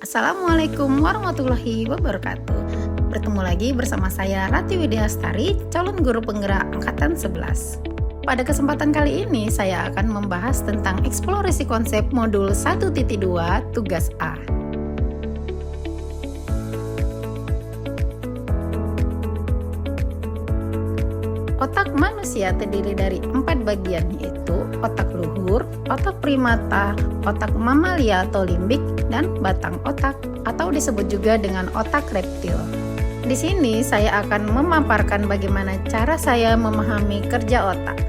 Assalamualaikum warahmatullahi wabarakatuh. Bertemu lagi bersama saya Rati Widyastari, calon guru penggerak angkatan 11. Pada kesempatan kali ini saya akan membahas tentang eksplorasi konsep modul 1.2 tugas A. Otak manusia terdiri dari 4 bagian, yaitu otak luhur, otak primata, otak mamalia atau limbik, dan batang otak atau disebut juga dengan otak reptil. Di sini saya akan memaparkan bagaimana cara saya memahami kerja otak.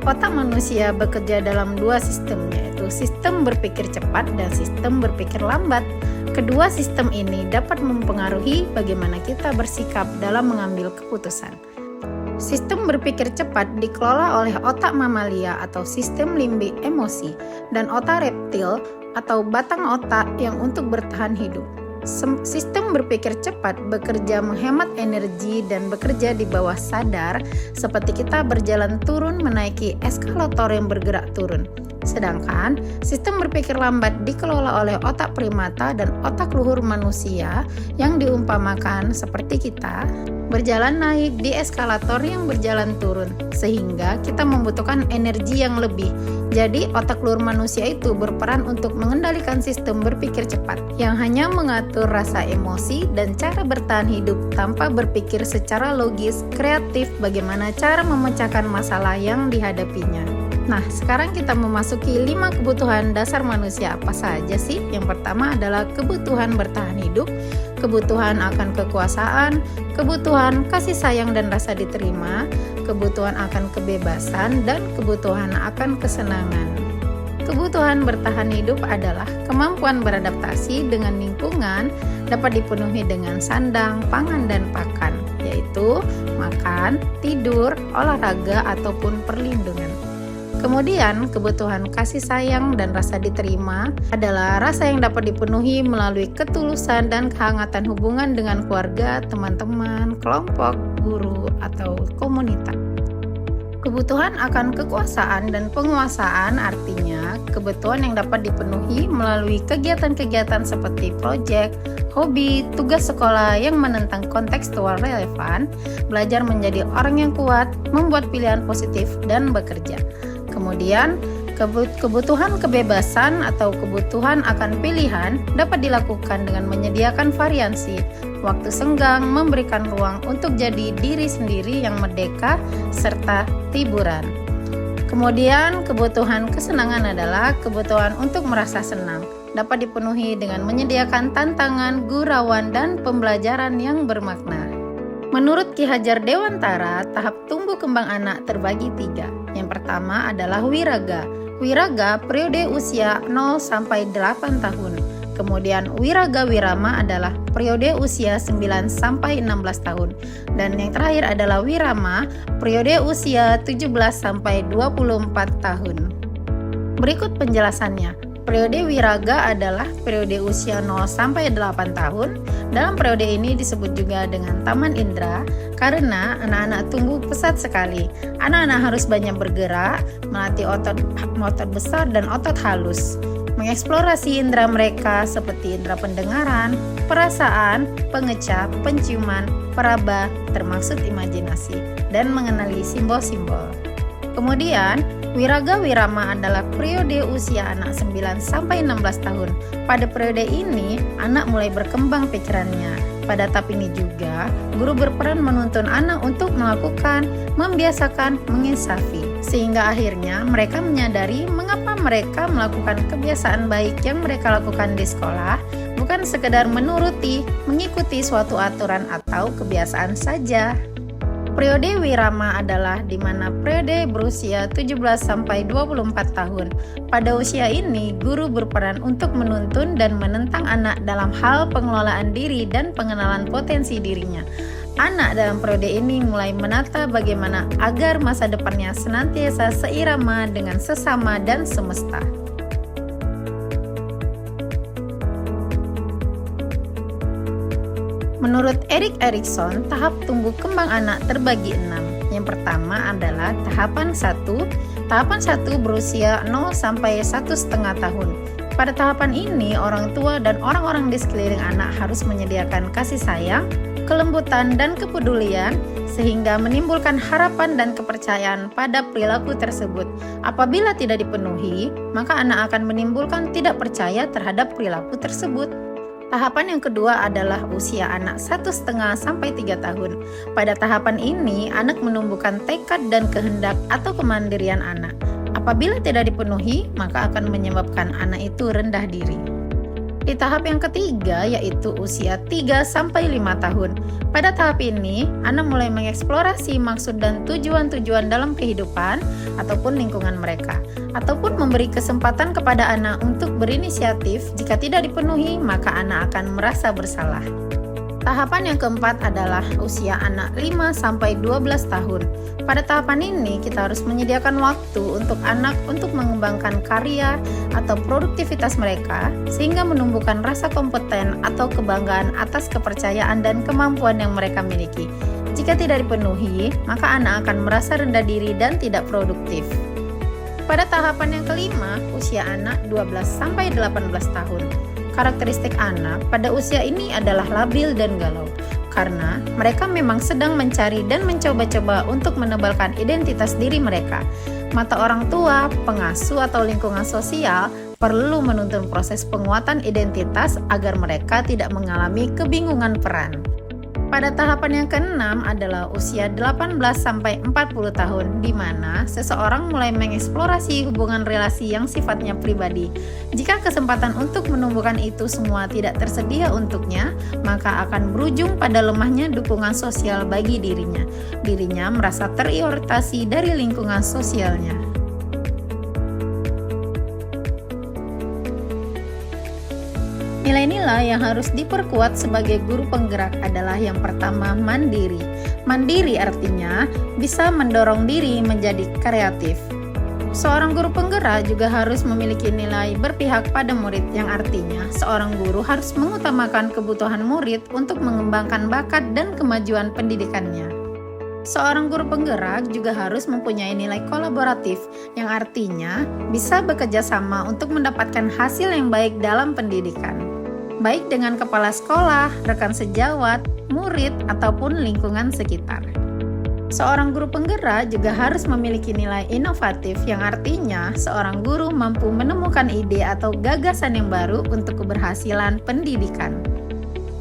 Otak manusia bekerja dalam dua sistem, yaitu sistem berpikir cepat dan sistem berpikir lambat. Kedua sistem ini dapat mempengaruhi bagaimana kita bersikap dalam mengambil keputusan. Sistem berpikir cepat dikelola oleh otak mamalia atau sistem limbik emosi dan otak reptil atau batang otak yang untuk bertahan hidup. Sistem berpikir cepat bekerja menghemat energi dan bekerja di bawah sadar seperti kita berjalan turun menaiki eskalator yang bergerak turun. Sedangkan sistem berpikir lambat dikelola oleh otak primata dan otak luhur manusia yang diumpamakan seperti kita berjalan naik di eskalator yang berjalan turun, sehingga kita membutuhkan energi yang lebih. Jadi otak luhur manusia itu berperan untuk mengendalikan sistem berpikir cepat yang hanya mengatur rasa emosi dan cara bertahan hidup tanpa berpikir secara logis, kreatif bagaimana cara memecahkan masalah yang dihadapinya. Nah, sekarang kita memasuki 5 kebutuhan dasar manusia apa saja sih? Yang pertama adalah kebutuhan bertahan hidup, kebutuhan akan kekuasaan, kebutuhan kasih sayang dan rasa diterima, kebutuhan akan kebebasan, dan kebutuhan akan kesenangan. Kebutuhan bertahan hidup adalah kemampuan beradaptasi dengan lingkungan dapat dipenuhi dengan sandang, pangan, dan pakan, yaitu makan, tidur, olahraga, ataupun perlindungan. Kemudian, kebutuhan kasih sayang dan rasa diterima adalah rasa yang dapat dipenuhi melalui ketulusan dan kehangatan hubungan dengan keluarga, teman-teman, kelompok, guru, atau komunitas. Kebutuhan akan kekuasaan dan penguasaan artinya kebutuhan yang dapat dipenuhi melalui kegiatan-kegiatan seperti proyek, hobi, tugas sekolah yang menentang kontekstual relevan, belajar menjadi orang yang kuat, membuat pilihan positif, dan bekerja. Kemudian, kebutuhan kebebasan atau kebutuhan akan pilihan dapat dilakukan dengan menyediakan variasi, waktu senggang, memberikan ruang untuk jadi diri sendiri yang merdeka, serta hiburan. Kemudian, kebutuhan kesenangan adalah kebutuhan untuk merasa senang, dapat dipenuhi dengan menyediakan tantangan, gurauan, dan pembelajaran yang bermakna. Menurut Ki Hajar Dewantara, tahap tumbuh kembang anak terbagi 3. Yang pertama adalah wiraga. Wiraga periode usia 0 sampai 8 tahun. Kemudian wiraga wirama adalah periode usia 9 sampai 16 tahun. Dan yang terakhir adalah wirama periode usia 17 sampai 24 tahun. Berikut penjelasannya. Periode wiraga adalah periode usia 0 sampai 8 tahun. Dalam periode ini disebut juga dengan taman indera karena anak-anak tumbuh pesat sekali. Anak-anak harus banyak bergerak, melatih otot besar dan otot halus, mengeksplorasi indera mereka seperti indera pendengaran, perasaan, pengecap, penciuman, peraba, termasuk imajinasi, dan mengenali simbol-simbol. Kemudian, wiraga wirama adalah periode usia anak 9 sampai 16 tahun. Pada periode ini, anak mulai berkembang pikirannya. Pada tahap ini juga, guru berperan menuntun anak untuk melakukan, membiasakan, menginsafi. Sehingga akhirnya mereka menyadari mengapa mereka melakukan kebiasaan baik yang mereka lakukan di sekolah, bukan sekedar menuruti, mengikuti suatu aturan atau kebiasaan saja. Periode wirama adalah di mana periode berusia 17 sampai 24 tahun. Pada usia ini, guru berperan untuk menuntun dan menentang anak dalam hal pengelolaan diri dan pengenalan potensi dirinya. Anak dalam periode ini mulai menata bagaimana agar masa depannya senantiasa seirama dengan sesama dan semesta. Menurut Erik Erikson, tahap tumbuh kembang anak terbagi 6. Yang pertama adalah tahapan 1. Tahapan 1 berusia 0 sampai 1,5 tahun. Pada tahapan ini, orang tua dan orang-orang di sekeliling anak harus menyediakan kasih sayang, kelembutan, dan kepedulian sehingga menimbulkan harapan dan kepercayaan pada perilaku tersebut. Apabila tidak dipenuhi, maka anak akan menimbulkan tidak percaya terhadap perilaku tersebut. Tahapan yang kedua adalah usia anak 1,5 sampai 3 tahun. Pada tahapan ini, anak menumbuhkan tekad dan kehendak atau kemandirian anak. Apabila tidak dipenuhi, maka akan menyebabkan anak itu rendah diri. Di tahap yang ketiga, yaitu usia 3 sampai 5 tahun. Pada tahap ini, anak mulai mengeksplorasi maksud dan tujuan-tujuan dalam kehidupan ataupun lingkungan mereka, ataupun memberi kesempatan kepada anak untuk berinisiatif. Jika tidak dipenuhi, maka anak akan merasa bersalah. Tahapan yang keempat adalah usia anak 5 sampai 12 tahun. Pada tahapan ini, kita harus menyediakan waktu untuk anak untuk mengembangkan karya atau produktivitas mereka sehingga menumbuhkan rasa kompeten atau kebanggaan atas kepercayaan dan kemampuan yang mereka miliki. Jika tidak dipenuhi, maka anak akan merasa rendah diri dan tidak produktif. Pada tahapan yang kelima, usia anak 12 sampai 18 tahun. Karakteristik anak pada usia ini adalah labil dan galau, karena mereka memang sedang mencari dan mencoba-coba untuk menebalkan identitas diri mereka. Mata orang tua, pengasuh atau lingkungan sosial perlu menuntun proses penguatan identitas agar mereka tidak mengalami kebingungan peran. Pada tahapan yang keenam adalah usia 18 sampai 40 tahun, di mana seseorang mulai mengeksplorasi hubungan relasi yang sifatnya pribadi. Jika kesempatan untuk menumbuhkan itu semua tidak tersedia untuknya, maka akan berujung pada lemahnya dukungan sosial bagi dirinya. Dirinya merasa teriritasi dari lingkungan sosialnya. Nilai-nilai yang harus diperkuat sebagai guru penggerak adalah yang pertama, mandiri. Mandiri artinya bisa mendorong diri menjadi kreatif. Seorang guru penggerak juga harus memiliki nilai berpihak pada murid, yang artinya seorang guru harus mengutamakan kebutuhan murid untuk mengembangkan bakat dan kemajuan pendidikannya. Seorang guru penggerak juga harus mempunyai nilai kolaboratif, yang artinya bisa bekerja sama untuk mendapatkan hasil yang baik dalam pendidikan, baik dengan kepala sekolah, rekan sejawat, murid, ataupun lingkungan sekitar. Seorang guru penggerak juga harus memiliki nilai inovatif, yang artinya seorang guru mampu menemukan ide atau gagasan yang baru untuk keberhasilan pendidikan.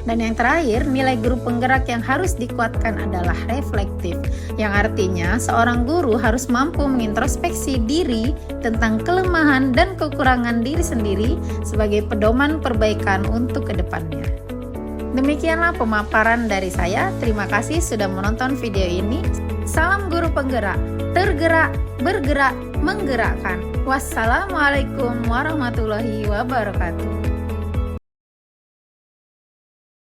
Dan yang terakhir, nilai guru penggerak yang harus dikuatkan adalah reflektif, yang artinya seorang guru harus mampu mengintrospeksi diri tentang kelemahan dan kekurangan diri sendiri sebagai pedoman perbaikan untuk kedepannya. Demikianlah pemaparan dari saya. Terima kasih sudah menonton video ini. Salam guru penggerak, tergerak, bergerak, menggerakkan. Wassalamualaikum warahmatullahi wabarakatuh.